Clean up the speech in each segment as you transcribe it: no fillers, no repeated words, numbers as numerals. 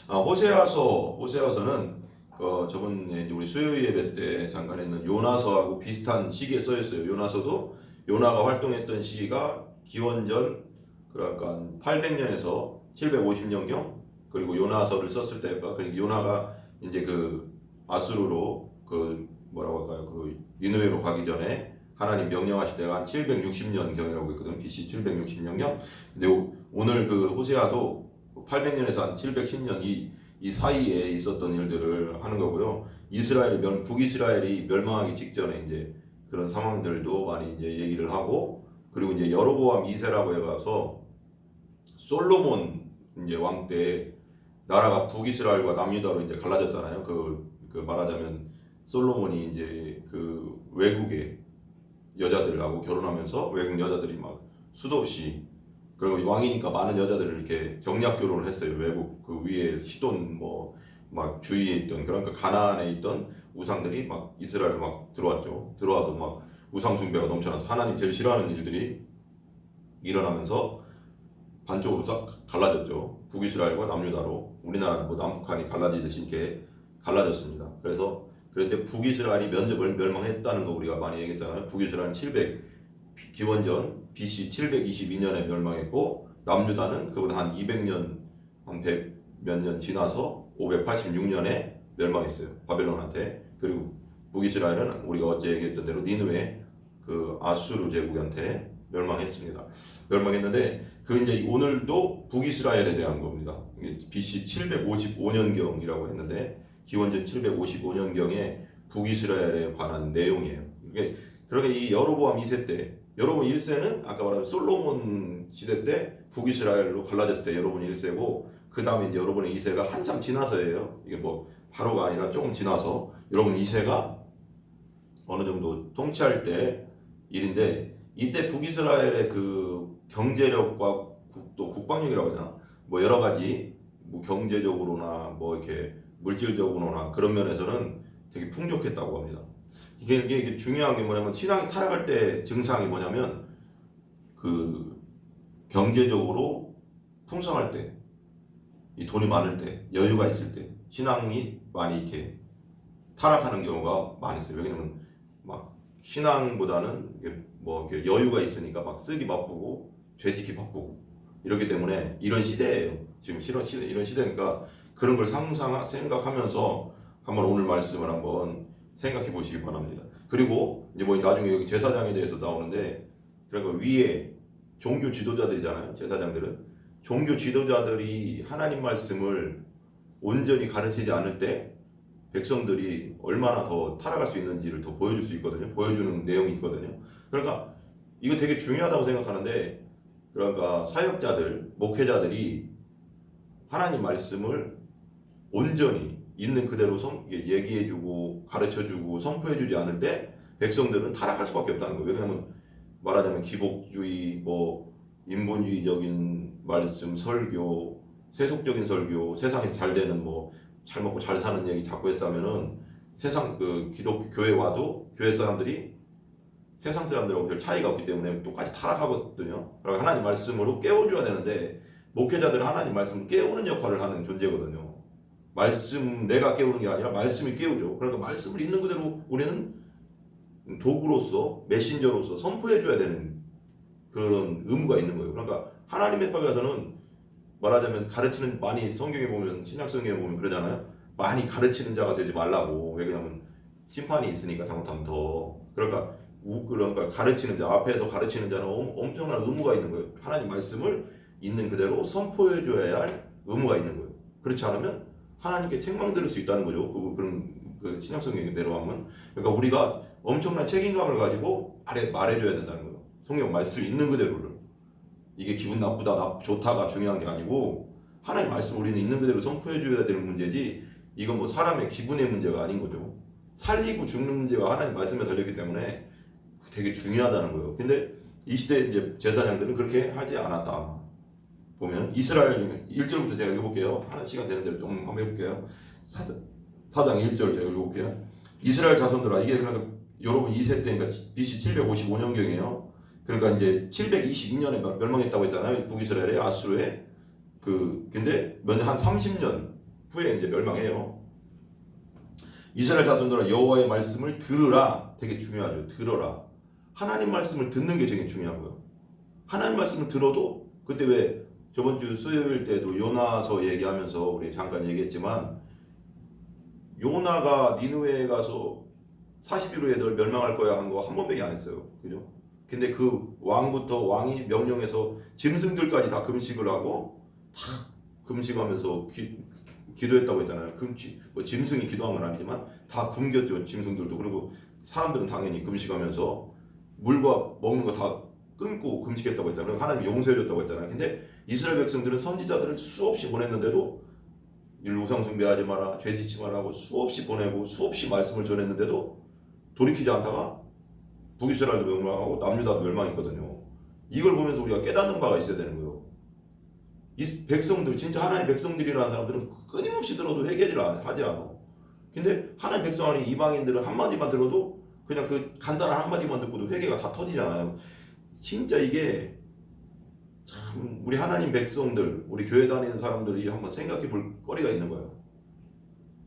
호세아서는 저번에 이제 우리 수요 예배 때 잠깐 했는 요나서하고 비슷한 시기에 써 있어요. 요나서도 요나가 활동했던 시기가 기원전 그러니까 800년에서 750년경, 그리고 요나서를 썼을 때가 그러니까 요나가 이제 그 아수르로 그 뭐라고 할까요? 그 니느웨로 가기 전에 하나님 명령하실 때가 한 760년 경이라고 있거든. BC 760년경. 근데 오늘 그 호세아도 800년에서 한 710년 이 사이에 있었던 일들을 하는 거고요. 북이스라엘이 멸망하기 직전에 이제 그런 상황들도 많이 이제 얘기를 하고, 그리고 이제 여로보암 2세라고 해가서 솔로몬 이제 왕 때 나라가 북이스라엘과 남유다로 이제 갈라졌잖아요. 그 말하자면 솔로몬이 이제 그 외국의 여자들하고 결혼하면서 외국 여자들이 막 수도 없이, 그리고 왕이니까 많은 여자들을 이렇게 경략 결혼을 했어요. 외국 그 위에 시돈 뭐 막 주위에 있던, 그러니까 가나안에 있던 우상들이 막 이스라엘 막 들어왔죠. 들어와서 막 우상 숭배가 넘쳐나서 하나님 제일 싫어하는 일들이 일어나면서 반쪽으로 싹 갈라졌죠. 북이스라엘과 남유다로. 우리나라 뭐 남북한이 갈라지듯이 이렇게 갈라졌습니다. 그런데 북이스라엘이 멸망했다는 거 우리가 많이 얘기했잖아요. 북이스라엘은 기원전 BC 722년에 멸망했고, 남유다는 그보다 한 200년, 한 100 몇 년 지나서 586년에 멸망했어요. 바벨론한테. 그리고 북이스라엘은 우리가 어제 얘기했던 대로 니느웨 그 아수르 제국한테 멸망했습니다. 멸망했는데 그 이제 오늘도 북이스라엘에 대한 겁니다. BC 755년경이라고 했는데 기원전 755년경에 북이스라엘에 관한 내용이에요. 그러니까 이 여로보암 2세 때, 여로보암 1세는 아까 말한 솔로몬 시대 때 북이스라엘로 갈라졌을 때 여로보암 1세고, 그 다음에 이제 여로보암 2세가 한참 지나서예요. 이게 뭐 바로가 아니라 조금 지나서 여로보암 2세가 어느 정도 통치할 때 일인데, 이때 북이스라엘의 그 경제력과 또 국방력이라고 해야 되나, 뭐 여러 가지 뭐 경제적으로나 뭐 이렇게 물질적으로나 그런 면에서는 되게 풍족했다고 합니다. 이게 중요한 게 뭐냐면, 신앙이 타락할 때 증상이 뭐냐면 그 경제적으로 풍성할 때, 이 돈이 많을 때, 여유가 있을 때 신앙이 많이 이렇게 타락하는 경우가 많이 있어요. 왜냐면 막 신앙보다는 뭐 이렇게 여유가 있으니까 막 쓰기 바쁘고 죄짓기 바쁘고 이렇기 때문에 이런 시대예요. 지금 이런 시대니까 그런 걸 생각하면서 한번 오늘 말씀을 한번 생각해 보시기 바랍니다. 그리고 이제 뭐 나중에 여기 제사장에 대해서 나오는데, 그러니까 위에 종교 지도자들이잖아요. 제사장들은 종교 지도자들이 하나님 말씀을 온전히 가르치지 않을 때 백성들이 얼마나 더 타락할 수 있는지를 더 보여줄 수 있거든요. 보여주는 내용이 있거든요. 그러니까 이거 되게 중요하다고 생각하는데, 그러니까 사역자들, 목회자들이 하나님 말씀을 온전히 있는 그대로 얘기해주고 가르쳐주고 선포해주지 않을 때 백성들은 타락할 수밖에 없다는 거예요. 왜냐하면 말하자면 기복주의, 뭐 인본주의적인 말씀, 설교, 세속적인 설교, 세상에서 잘 되는 뭐 잘 먹고 잘 사는 얘기 자꾸 해서 하면은 세상 그 기독교 교회 와도 교회 사람들이 세상 사람들하고 별 차이가 없기 때문에 똑같이 타락하거든요. 그러니까 하나님 말씀으로 깨워줘야 되는데, 목회자들은 하나님 말씀을 깨우는 역할을 하는 존재거든요. 말씀 내가 깨우는 게 아니라 말씀이 깨우죠. 그러니까 말씀을 있는 그대로 우리는 도구로서, 메신저로서 선포해줘야 되는 그런 의무가 있는 거예요. 그러니까 하나님의 법에 가서는 말하자면 가르치는, 많이 성경에 보면, 신약 성경에 보면 그러잖아요. 많이 가르치는 자가 되지 말라고. 왜냐하면 심판이 있으니까 잘못하면 더. 그러니까 가르치는 자, 앞에서 가르치는 자는 엄청난 의무가 있는 거예요. 하나님 말씀을 있는 그대로 선포해줘야 할 의무가 있는 거예요. 그렇지 않으면 하나님께 책망 들을 수 있다는 거죠. 그런 신약 성경에 내려가면. 그러니까 우리가 엄청난 책임감을 가지고 말해줘야 된다는 거예요. 성경 말씀 있는 그대로를. 이게 기분 나쁘다, 좋다가 중요한 게 아니고 하나님 말씀 우리는 있는 그대로 선포해줘야 되는 문제지, 이건 뭐 사람의 기분의 문제가 아닌 거죠. 살리고 죽는 문제가 하나님 말씀에 달렸기 때문에 되게 중요하다는 거예요. 근데 이 시대 이제 제사장들은 그렇게 하지 않았다. 보면 이스라엘 1절부터 제가 읽어볼게요. 하는 시간 되는 대로 좀 한번 해볼게요. 4장 1절 제가 읽어볼게요. 이스라엘 자손들아, 이게 그러니까 여러분 2세 때니까 BC 755년경이에요. 그러니까 이제 722년에 멸망했다고 했잖아요. 북이스라엘의 아수르에. 근데 한 30년 후에 이제 멸망해요. 이스라엘 자손들아 여호와의 말씀을 들으라. 되게 중요하죠. 들어라. 하나님 말씀을 듣는 게 되게 중요하고요. 하나님 말씀을 들어도 그때 왜 저번 주 수요일 때도 요나서 얘기하면서 우리 잠깐 얘기했지만 요나가 니느웨에 가서 40일 후에 널 멸망할 거야 한 거 한 번밖에 안 했어요. 그죠? 근데 그 왕부터 왕이 명령해서 짐승들까지 다 금식을 하고 다 금식하면서 기도했다고 했잖아요. 뭐 짐승이 기도한 건 아니지만 다 굶겼죠. 짐승들도. 그리고 사람들은 당연히 금식하면서 물과 먹는 거 다 끊고 금식했다고 했잖아요. 하나님이 용서해줬다고 했잖아요. 근데 이스라엘 백성들은 선지자들을 수없이 보냈는데도 우상 숭배하지 마라, 죄 짓지 말라고 수없이 보내고 수없이 말씀을 전했는데도 돌이키지 않다가 북이스라엘도 멸망하고 남유다도 멸망했거든요. 이걸 보면서 우리가 깨닫는 바가 있어야 되는 거예요. 이 백성들, 진짜 하나님 백성들이라는 사람들은 끊임없이 들어도 회개를 하지 않아. 근데 하나님 백성 아닌 이방인들은 한마디만 들어도 그냥 그 간단한 한마디만 듣고도 회개가 다 터지잖아요. 진짜 이게 참 우리 하나님 백성들, 우리 교회 다니는 사람들이 한번 생각해 볼 거리가 있는 거예요.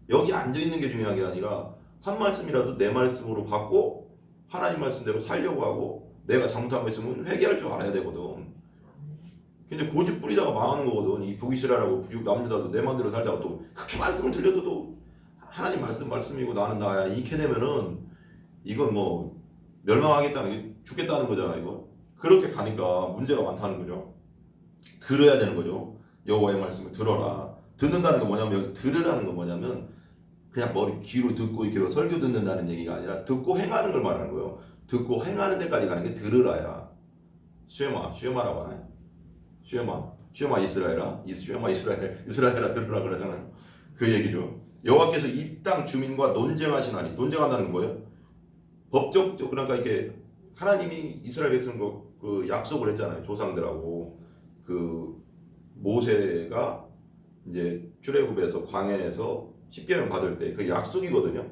여기 앉아 있는 게 중요한 게 아니라 한 말씀이라도 내 말씀으로 받고 하나님 말씀대로 살려고 하고 내가 잘못한 거 있으면 회개할 줄 알아야 되거든. 근데 고집 부리다가 망하는 거거든. 이 북이스라엘하고 남유다도 내 마음대로 살다가 또 그렇게 말씀을 들려줘도 하나님 말씀이고 나는 나야 이렇게 되면은 이건 뭐 멸망하겠다는 게 죽겠다는 거잖아. 이거 그렇게 가니까 문제가 많다는 거죠. 들어야 되는 거죠. 여호와의 말씀을 들어라. 듣는다는 건 뭐냐면 여기 들으라는 건 뭐냐면 그냥 머리 귀로 듣고 이렇게 설교 듣는다는 얘기가 아니라 듣고 행하는 걸 말하는 거예요. 듣고 행하는 데까지 가는 게 들으라야. 쉐마라고 하나요? 쉐마 이스라엘아 이스라엘아 들으라 그러잖아요. 그 얘기죠. 여호와께서 이 땅 주민과 논쟁하시나니, 논쟁한다는 거예요. 법적, 그러니까 이렇게 하나님이 이스라엘 백성과 그 약속을 했잖아요. 조상들하고 그 모세가 이제 출애굽에서 광야에서 십계명 받을 때 그 약속이거든요.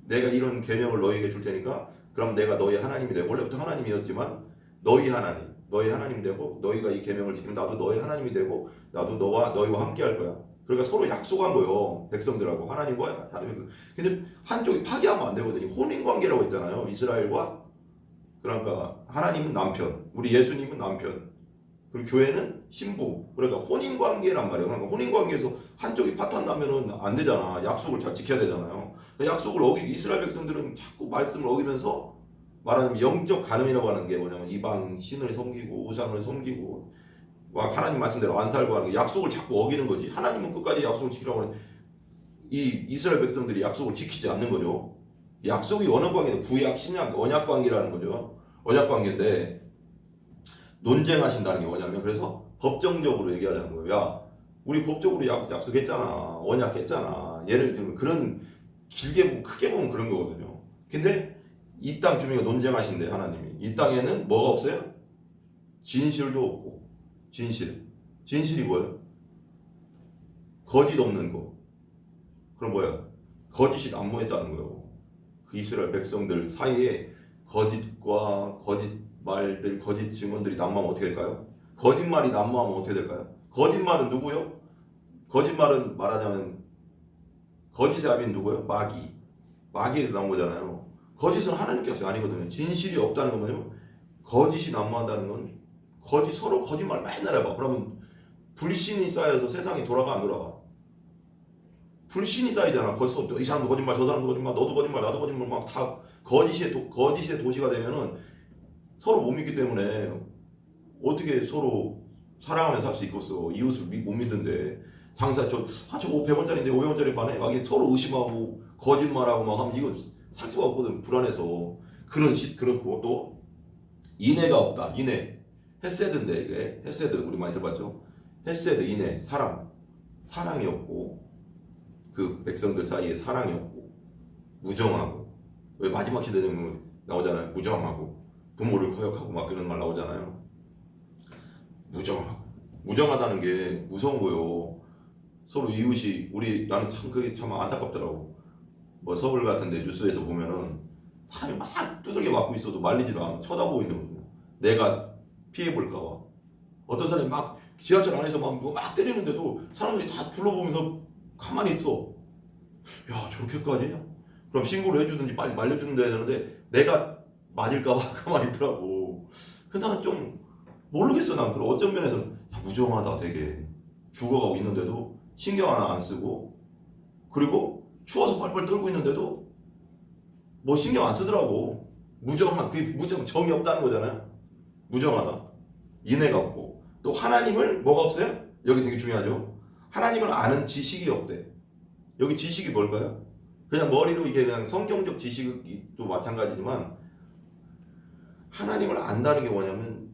내가 이런 계명을 너희에게 줄 테니까 그럼 내가 너희 하나님이 되고, 원래부터 하나님이었지만 너희 하나님 되고, 너희가 이 계명을 지키면 나도 너희 하나님이 되고 나도 너희와 함께 할 거야. 그러니까 서로 약속한 거예요. 백성들하고 하나님과 다른. 근데 한쪽이 파기하면 안 되거든요. 혼인관계라고 했잖아요. 이스라엘과, 그러니까 하나님은 남편, 우리 예수님은 남편, 그리고 교회는 신부. 그러니까 혼인관계란 말이에요. 그러니까 혼인관계에서 한쪽이 파탄나면은 안 되잖아. 약속을 잘 지켜야 되잖아요. 약속을 이스라엘 백성들은 자꾸 말씀을 어기면서 말하자면 영적 간음이라고 하는 게 뭐냐면 이방 신을 섬기고 우상을 섬기고 막 하나님 말씀대로 안 살고 하는 게 약속을 자꾸 어기는 거지. 하나님은 끝까지 약속을 지키라고 하는, 이 이스라엘 백성들이 약속을 지키지 않는 거죠. 약속이 어느 관계는 구약, 신약, 언약 관계라는 거죠. 언약 관계인데 논쟁하신다는 게 뭐냐면, 그래서 법정적으로 얘기하자는 거예요. 야, 우리 법적으로 약속했잖아. 언약했잖아. 예를 들면 그런 길게 크게 보면 그런 거거든요. 근데 이 땅 주민과 논쟁하신대 하나님이. 이 땅에는 뭐가 없어요? 진실도 없고. 진실이 뭐예요? 거짓 없는 거. 그럼 뭐야? 거짓이 난무했다는 거예요. 그 이스라엘 백성들 사이에 거짓과 거짓말들, 거짓 증언들이 난무하면 어떻게 될까요? 거짓말이 난무하면 어떻게 될까요? 거짓말은 누구요? 거짓말은 말하자면 거짓의 아비는 누구요? 마귀에서 나온 거잖아요. 거짓은 하나님께서 아니거든요. 진실이 없다는 건 뭐냐면, 거짓이 난무한다는 건 서로 거짓말 맨날 해봐. 그러면 불신이 쌓여서 세상이 돌아가 안 돌아가? 불신이 쌓이잖아. 벌써 이 사람도 거짓말, 저 사람도 거짓말, 너도 거짓말, 나도 거짓말, 막 다 거짓의 도시가 되면은 서로 못 믿기 때문에 어떻게 서로 사랑하며 살 수 있겠어. 이웃을 못 믿는데 장사 저거 100원짜리인데 500원짜리 파네? 막 서로 의심하고 거짓말하고 막 하면 이거 살 수가 없거든. 불안해서. 그렇고 또 인애가 없다. 헤세드인데 이게 헤세드 우리 많이 들어봤죠. 헤세드, 인애, 사랑이 없고, 그 백성들 사이에 사랑이 없고, 무정하고. 왜 마지막 시대 되면 나오잖아요. 무정하고 부모를 거역하고 막 그런 말 나오잖아요. 무정하다는 게 무서운 거요. 서로 이웃이 나는 참 그게 참 안타깝더라고. 뭐 서울 같은데 뉴스에서 보면은 사람이 막 두들겨 맞고 있어도 말리지도 않고 쳐다보고 있는 거거든요. 내가 피해볼까봐. 어떤 사람이 막 지하철 안에서 막 때리는데도 사람들이 다 둘러보면서 가만히 있어. 야, 저렇게까지 해야? 그럼 신고를 해주든지 빨리 말려주는데 되는데 내가 맞을까봐 가만히 있더라고. 근데 나는 좀 모르겠어. 난 그런 어떤 면에서는 야, 무정하다 되게. 죽어가고 있는데도 신경 하나 안 쓰고, 그리고 추워서 펄펄 떨고 있는데도 뭐 신경 안 쓰더라고. 무정한, 그게 무정, 정이 없다는 거잖아요. 무정하다. 인애가 없고. 또 하나님을 뭐가 없어요? 여기 되게 중요하죠. 하나님을 아는 지식이 없대. 여기 지식이 뭘까요? 그냥 머리로 이게 그냥 성경적 지식도 마찬가지지만 하나님을 안다는 게 뭐냐면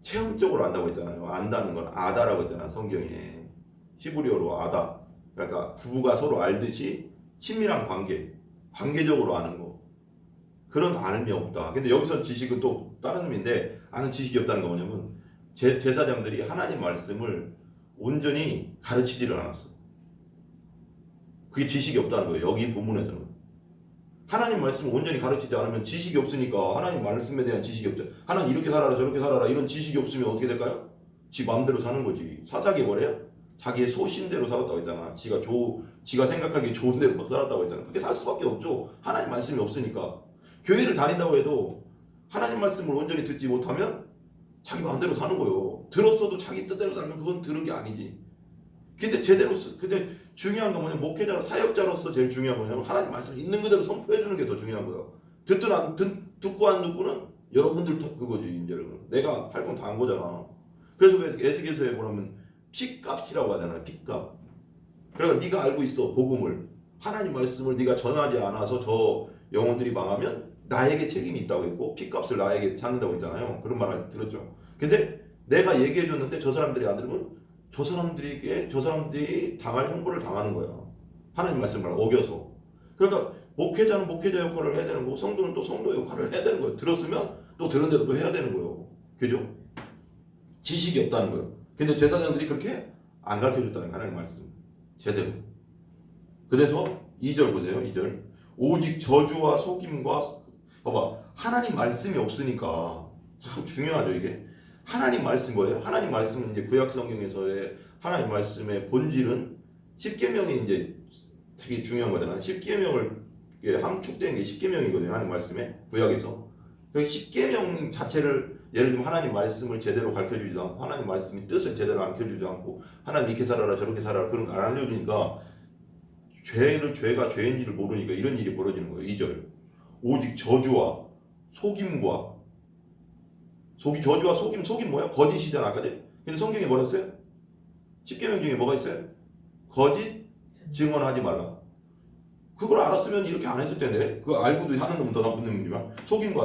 체험적으로 안다고 했잖아요. 안다는 건 아다라고 했잖아요. 성경에. 히브리어로 아다. 그러니까 부부가 서로 알듯이 친밀한 관계, 관계적으로 아는 거. 그런 알미 없다. 근데 여기서 지식은 또 다른 의미인데 아는 지식이 없다는 거 뭐냐면 제사장들이 하나님 말씀을 온전히 가르치지를 않았어. 그게 지식이 없다는 거예요. 여기 본문에서는. 하나님 말씀을 온전히 가르치지 않으면 지식이 없으니까 하나님 말씀에 대한 지식이 없죠. 하나님 이렇게 살아라 저렇게 살아라 이런 지식이 없으면 어떻게 될까요? 지 마음대로 사는 거지. 사사기 뭐래요? 자기의 소신대로 살았다고 했잖아. 지가 생각하기에 좋은 대로 막 살았다고 했잖아. 그렇게 살 수밖에 없죠. 하나님 말씀이 없으니까. 교회를 다닌다고 해도 하나님 말씀을 온전히 듣지 못하면 자기 마음대로 사는 거예요. 들었어도 자기 뜻대로 살면 그건 들은 게 아니지. 근데 근데 중요한 건 뭐냐면 목회자로 사역자로서 제일 중요한 건 뭐냐면 하나님 말씀 있는 그대로 선포해 주는 게 더 중요한 거예요. 듣고 안 듣고는 여러분들 그거지. 이제 내가 할 건 다 한 거잖아. 그래서 왜 에스겔서에 보면 피값이라고 하잖아요. 피값. 그러니까 네가 알고 있어 복음을 하나님 말씀을 네가 전하지 않아서 저 영혼들이 망하면 나에게 책임이 있다고 했고 피값을 나에게 찾는다고 했잖아요. 그런 말을 들었죠. 근데 내가 얘기해 줬는데 저 사람들이 안 들으면 저 사람들이 당할 형벌을 당하는 거야. 하나님 말씀을 어겨서. 그러니까 목회자는 목회자 역할을 해야 되는 거고 성도는 또 성도 역할을 해야 되는 거예요. 들었으면 또 들은 대로 또 해야 되는 거예요. 그죠? 지식이 없다는 거예요. 근데 제사장들이 그렇게 안 가르쳐줬다는 거예요. 하나님 말씀. 제대로. 그래서 2절 보세요. 2절. 오직 저주와 속임과 봐봐. 하나님 말씀이 없으니까 참 중요하죠 이게. 하나님 말씀 뭐예요? 하나님 말씀은 이제 구약 성경에서의 하나님 말씀의 본질은 십계명이 이제 되게 중요한 거잖아요. 십계명을 함축된 게 십계명이거든요. 하나님 말씀에 구약에서. 그 십계명 자체를 예를 들면 하나님 말씀을 제대로 가르쳐주지도 않고 하나님 말씀의 뜻을 제대로 가르쳐주지 않고 하나님 이렇게 살아라 저렇게 살아라 그런 거 안 알려주니까 죄가 죄인지를 모르니까 이런 일이 벌어지는 거예요. 2절. 오직 저주와 속임과 저주와 속임 뭐야? 거짓이잖아, 아까 전에. 근데 성경에 뭐라 했어요? 십계명 중에 뭐가 있어요? 거짓 증언하지 말라. 그걸 알았으면 이렇게 안 했을 텐데 그거 알고도 하는 놈은 더 나쁜 놈이지만 속임과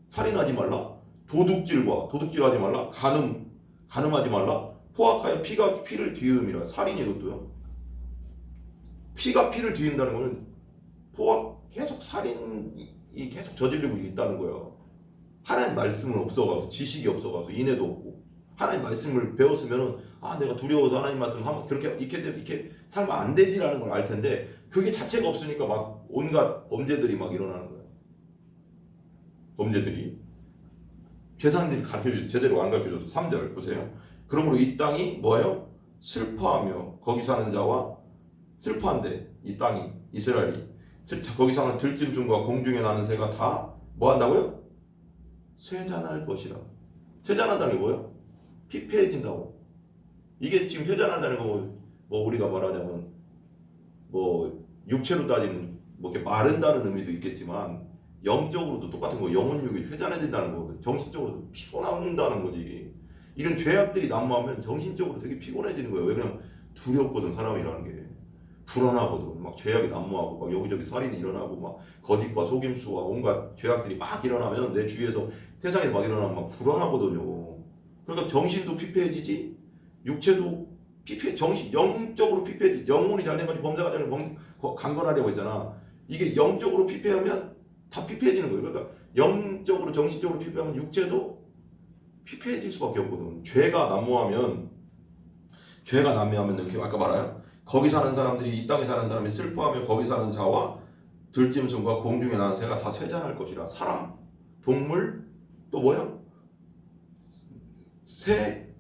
살인하지 말라. 도둑질하지 말라. 간음하지 말라. 포악하여 피를 뒤음이라. 살인이 이것도요. 피가 피를 뒤인다는 거는 계속 살인이 계속 저지르고 있다는 거예요. 하나님 말씀은 없어가서 지식이 없어가서 인애도 없고 하나님 말씀을 배웠으면은 내가 두려워서 하나님 말씀 한번 이렇게 살면 안 되지라는 걸 알 텐데 그게 자체가 없으니까 막 온갖 범죄들이 막 일어나는 거예요. 범죄들이 제사장들이 제대로 안 가르쳐줘서 3절 보세요. 그러므로 이 땅이 뭐예요? 슬퍼하며 거기 사는 자와 슬퍼한데 이 땅이 이스라엘이 거기 사는 들짐승과 공중에 나는 새가 다 뭐 한다고요? 쇠잔할 것이라. 쇠잔한다는 게 뭐예요? 피폐해진다고. 이게 지금 쇠잔한다는 거 뭐 우리가 말하자면 뭐 육체로 따지면 뭐 이렇게 마른다는 의미도 있겠지만 영적으로도 똑같은 거. 영혼육이 쇠잔해진다는 거거든. 정신적으로도 피곤한다는 거지. 이런 죄악들이 난무하면 정신적으로 되게 피곤해지는 거예요. 왜 그냥 두렵거든 사람이라는 게. 불안하거든. 막 죄악이 난무하고 막 여기저기 살인이 일어나고 막 거짓과 속임수와 온갖 죄악들이 막 일어나면 내 주위에서 세상에 막 일어나면 막 불안하거든요. 그러니까 정신도 피폐해지지 육체도 영적으로 피폐해지. 영혼이 잘된 거지 범사가 잘된 강건하려고 했잖아. 이게 영적으로 피폐하면 다 피폐해지는 거예요. 그러니까 영적으로 정신적으로 피폐하면 육체도 피폐해질 수밖에 없거든. 죄가 난무하면 이렇게 아까 말해요. 거기 사는 사람들이 이 땅에 사는 사람이 슬퍼하며 거기 사는 자와 들짐승과 공중에 나는 새가 다 쇠잔할 것이라. 사람, 동물, 또 뭐야? 새,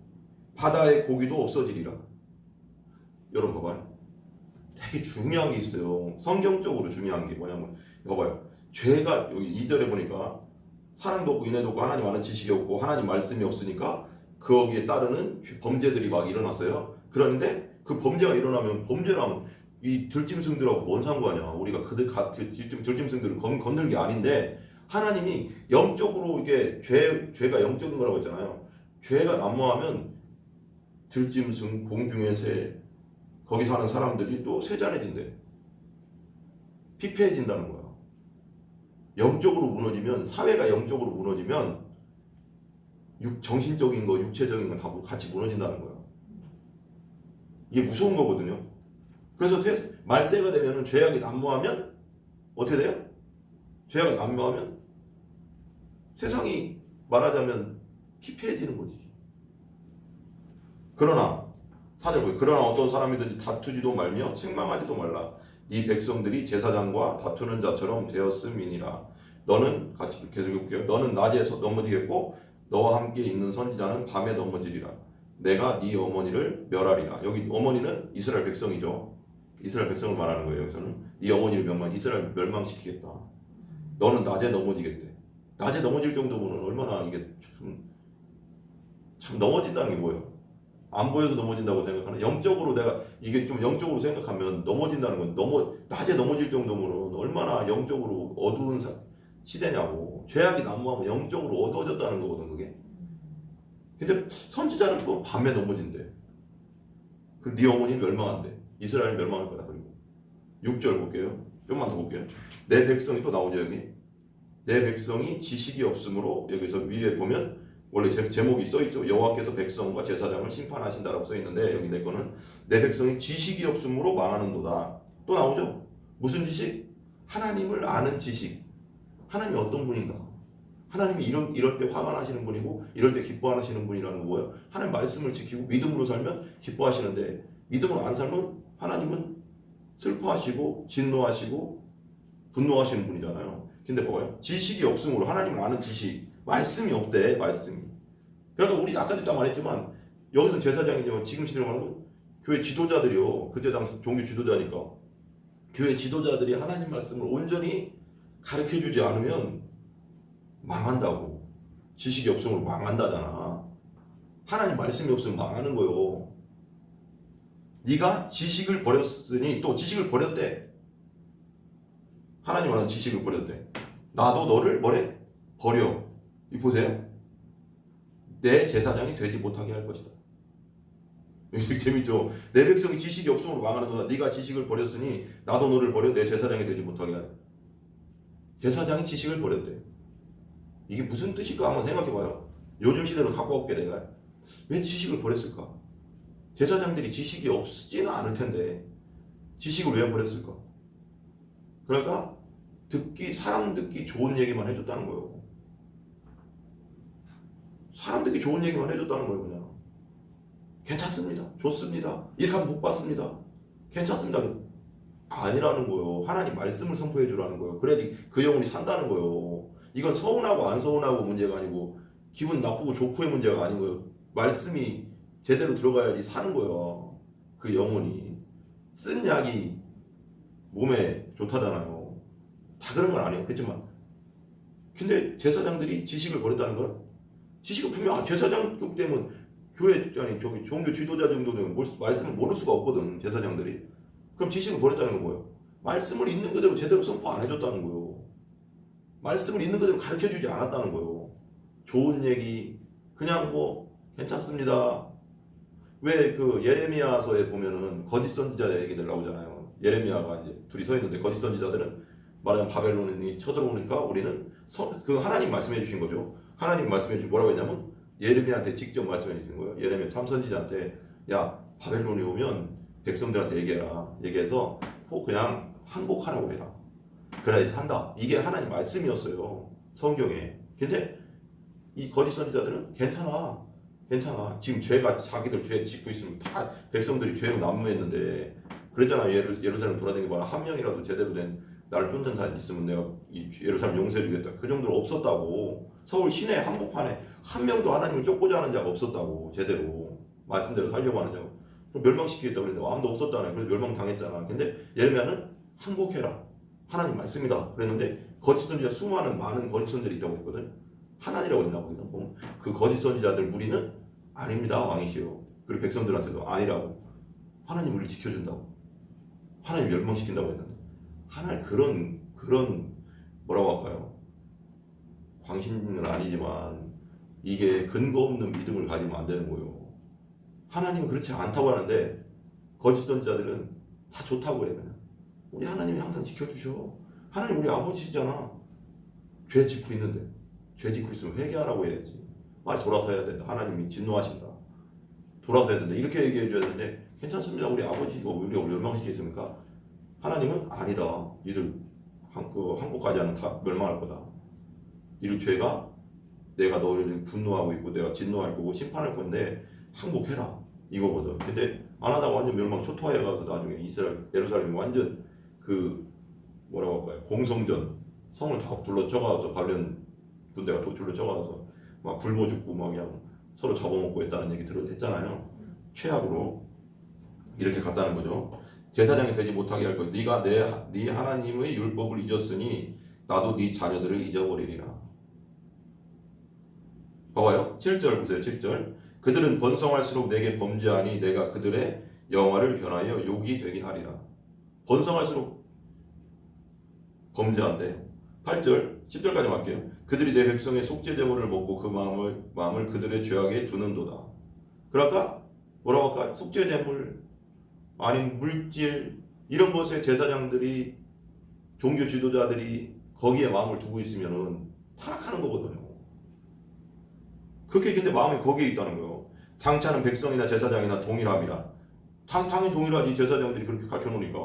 바다의 고기도 없어지리라. 여러분 봐봐요. 되게 중요한 게 있어요. 성경적으로 중요한 게 뭐냐면 봐봐요. 죄가 여기 2절에 보니까 사랑도 없고 인애도 없고 하나님 아는 지식이 없고 하나님 말씀이 없으니까 거기에 따르는 범죄들이 막 일어났어요. 그런데 그 범죄가 일어나면 범죄랑 이 들짐승들하고 뭔 상관이야. 우리가 그 들짐승들을 건드는 게 아닌데 하나님이 영적으로 이게 죄가 영적인 거라고 했잖아요. 죄가 난무하면 들짐승, 공중의 새, 거기 사는 사람들이 또 쇠잔해진대. 피폐해진다는 거야. 영적으로 무너지면, 사회가 영적으로 무너지면 정신적인 거, 육체적인 거 다 같이 무너진다는 거야. 이게 무서운 거거든요. 그래서 말세가 되면은 죄악이 난무하면 어떻게 돼요? 죄악이 난무하면 세상이 말하자면 피폐해지는 거지. 그러나 사절 보여. 그러나 어떤 사람이든지 다투지도 말며 책망하지도 말라. 네 백성들이 제사장과 다투는 자처럼 되었음이니라. 너는 같이 계속 읽을게요. 너는 낮에 넘어지겠고 너와 함께 있는 선지자는 밤에 넘어지리라. 내가 네 어머니를 멸하리라. 여기 어머니는 이스라엘 백성이죠. 이스라엘 백성을 말하는 거예요. 여기서는 네 어머니를 이스라엘 멸망시키겠다. 너는 낮에 넘어지겠대. 낮에 넘어질 정도면 얼마나 이게 참 넘어진다는 게 뭐예요? 안 보여도 넘어진다고 생각하는, 영적으로 내가 이게 좀 영적으로 생각하면 넘어진다는 건 낮에 넘어질 정도면 얼마나 영적으로 어두운 시대냐고. 죄악이 난무하면 영적으로 어두워졌다는 거거든 그게. 근데 선지자는 또 밤에 넘어진대. 그 네 어머니 멸망한대. 이스라엘 멸망할 거다. 그리고 6절 볼게요. 좀만 더 볼게요. 내 백성이 또 나오죠 여기. 내 백성이 지식이 없으므로, 여기서 위에 보면 원래 제목이 써있죠. 여호와께서 백성과 제사장을 심판하신다라고 써있는데 여기 내 거는 내 백성이 지식이 없으므로 망하는도다. 또 나오죠. 무슨 지식? 하나님을 아는 지식. 하나님이 어떤 분인가? 하나님이 이럴 때 화가 나시는 분이고 이럴 때 기뻐하시는 분이라는 거 뭐예요? 하나님 말씀을 지키고 믿음으로 살면 기뻐하시는데 믿음으로 안 살면 하나님은 슬퍼하시고 진노하시고 분노하시는 분이잖아요. 근데 봐봐요. 지식이 없으므로, 하나님을 아는 지식, 말씀이 없대. 말씀이. 그러니까 우리 아까도 딱 말했지만 여기서 제사장이지만 지금 시대로 말하면 교회 지도자들이요. 그때 당시 종교 지도자니까 교회 지도자들이 하나님 말씀을 온전히 가르쳐주지 않으면 망한다고. 지식이 없으므로 망한다잖아. 하나님 말씀이 없으면 망하는 거요. 네가 지식을 버렸으니, 또 지식을 버렸대. 하나님 말하는 지식을 버렸대. 나도 너를 뭐래? 버려. 이 보세요. 내 제사장이 되지 못하게 할 것이다. 재밌죠? 내 백성이 지식이 없으므로 망하는도다. 네가 지식을 버렸으니 나도 너를 버려 내 제사장이 되지 못하게 할. 제사장이 지식을 버렸대. 이게 무슨 뜻일까 한번 생각해봐요. 요즘 시대로 갖고 올게. 내가 왜 지식을 버렸을까? 제사장들이 지식이 없지는 않을 텐데 지식을 왜 버렸을까? 그러니까 사람 듣기 좋은 얘기만 해줬다는 거예요. 사람 듣기 좋은 얘기만 해줬다는 거예요. 그냥 괜찮습니다, 좋습니다, 이렇게 하면 복 받습니다, 괜찮습니다, 아니라는 거예요. 하나님 말씀을 선포해 주라는 거예요. 그래야지 그 영혼이 산다는 거예요. 이건 서운하고 안 서운하고 문제가 아니고 기분 나쁘고 좋고의 문제가 아닌 거예요. 말씀이 제대로 들어가야지 사는 거예요. 그 영혼이. 쓴 약이 몸에 좋다잖아요. 다 그런 건 아니에요. 그렇지만 근데 제사장들이 지식을 버렸다는 건, 지식은 분명 제사장급 되면 저기 종교 지도자 정도는 말씀을 모를 수가 없거든. 제사장들이. 그럼 지식을 버렸다는 건 뭐예요? 말씀을 있는 그대로 제대로 선포 안 해줬다는 거예요. 말씀을 있는 그대로 가르쳐주지 않았다는 거예요. 좋은 얘기 그냥 괜찮습니다. 왜 그 예레미야서에 보면은 거짓 선지자 얘기들 나오잖아요. 예레미야가 이제 둘이 서 있는데 거짓 선지자들은 말하자면 바벨론이 쳐들어오니까 우리는 그 하나님 말씀해 주신 거죠. 하나님 말씀해 주신 뭐라고 했냐면 예레미야한테 직접 말씀해 주신 거예요. 예레미야 참선지자한테 야 바벨론이 오면 백성들한테 얘기해라. 얘기해서 그냥 항복하라고 해라. 그래야지 산다. 이게 하나님 말씀이었어요. 성경에. 근데 이 거짓 선지자들은 괜찮아. 지금 자기들 죄 짓고 있으면 다 백성들이 죄로 난무했는데 그랬잖아. 예루살렘 돌아다니고 한 명이라도 제대로 된 나를 쫓는 사람 있으면 내가 이 예루살렘 용서해주겠다. 그 정도로 없었다고. 서울 시내 한복판에 한 명도 하나님을 쫓고자 하는 자가 없었다고. 제대로 말씀대로 살려고 하는 자가. 그럼 멸망시키겠다 그랬는데 아무도 없었다네. 그래서 멸망당했잖아. 근데 예레미야는 항복해라. 하나님 말씀이다. 그랬는데 거짓 선지자 많은 거짓 선지자들이 있다고 했거든. 하나님이라고 했나 보거든. 보면 그 거짓 선지자들 무리는 아닙니다. 왕이시여. 그리고 백성들한테도 아니라고. 하나님 우리를 지켜준다고. 하나님 멸망시킨다고 했는데 하나님 그런 뭐라고 할까요? 광신은 아니지만 이게 근거 없는 믿음을 가지면 안 되는 거예요. 하나님은 그렇지 않다고 하는데 거짓 선지자들은 다 좋다고 해. 그냥 우리 하나님이 항상 지켜주셔. 하나님 우리 아버지시잖아. 죄 짓고 있는데 죄 짓고 있으면 회개하라고 해야지. 빨리 돌아서 해야 된다. 하나님이 진노하신다. 돌아서 해야 된다. 이렇게 얘기해 줘야 되는데 괜찮습니다. 우리 아버지가 우리가 멸망시키겠습니까? 하나님은 아니다. 니들 한국까지 하면 다 멸망할 거다. 니들 죄가 내가 너를 분노하고 있고 내가 진노할 거고 심판할 건데 항복해라 이거거든. 근데 안 하다가 완전 멸망 초토화해 가서 나중에 예루살렘이 완전 그 뭐라고 할까요? 공성전 성을 다 둘러쳐가서 발렌 군대가 둘러쳐가서 막 굶어 죽고 막 그냥 서로 잡아먹고 했다는 얘기 했잖아요. 최악으로 이렇게 갔다는 거죠. 제사장이 되지 못하게 할 거야. 네가 네 하나님의 율법을 잊었으니 나도 네 자녀들을 잊어버리리라. 봐봐요. 7절 보세요. 7절. 그들은 번성할수록 내게 범죄하니 내가 그들의 영화를 변하여 욕이 되게 하리라. 번성할수록 범죄한대. 8절, 10절까지 할게요. 그들이 내 백성의 속죄제물을 먹고 그 마음을 그들의 죄악에 두는도다. 그러니까 뭐라고 할까? 속죄제물 아닌 물질 이런 것에 제사장들이 종교 지도자들이 거기에 마음을 두고 있으면은 타락하는 거거든요. 그렇게 근데 마음이 거기에 있다는 거예요. 장차는 백성이나 제사장이나 동일함이라. 당연히 동일하지. 제사장들이 그렇게 가르쳐놓으니까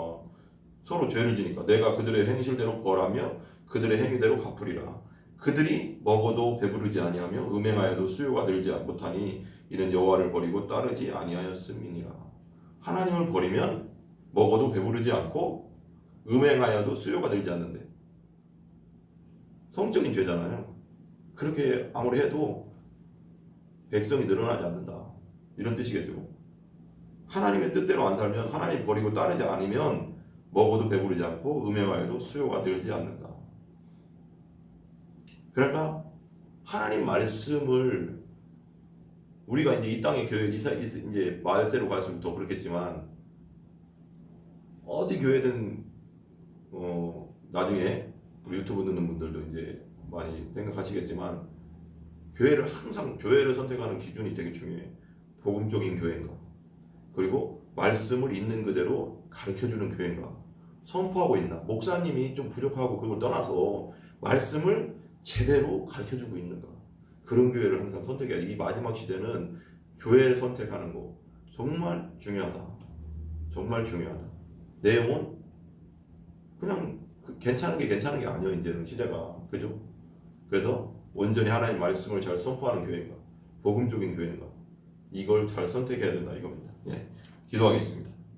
서로 죄를 지니까 내가 그들의 행실대로 벌하며 그들의 행위대로 갚으리라. 그들이 먹어도 배부르지 아니하며 음행하여도 수요가 늘지 못하니 이는 여호와를 버리고 따르지 아니하였음이니라. 하나님을 버리면 먹어도 배부르지 않고 음행하여도 수요가 늘지 않는데 성적인 죄잖아요. 그렇게 아무리 해도 백성이 늘어나지 않는다. 이런 뜻이겠죠. 하나님의 뜻대로 안 살면 하나님 버리고 따르지 않으면 먹어도 배부르지 않고 음행하여도 수요가 늘지 않는다. 그러니까 하나님 말씀을 우리가 이제 이 땅의 교회 이제 말세로 갈수록 더 그렇겠지만 어디 교회든 나중에 우리 유튜브 듣는 분들도 이제 많이 생각하시겠지만 교회를 선택하는 기준이 되게 중요해. 복음적인 교회인가? 그리고 말씀을 있는 그대로 가르쳐주는 교회인가? 선포하고 있나? 목사님이 좀 부족하고 그걸 떠나서 말씀을 제대로 가르쳐주고 있는가? 그런 교회를 항상 선택해야 돼. 이 마지막 시대는 교회를 선택하는 거 정말 중요하다. 정말 중요하다. 내용은 그냥 괜찮은 게 아니에요. 이제는 시대가. 그죠? 그래서 온전히 하나님 말씀을 잘 선포하는 교회인가? 복음적인 교회인가? 이걸 잘 선택해야 된다 이겁니다. 예, 기도하겠습니다.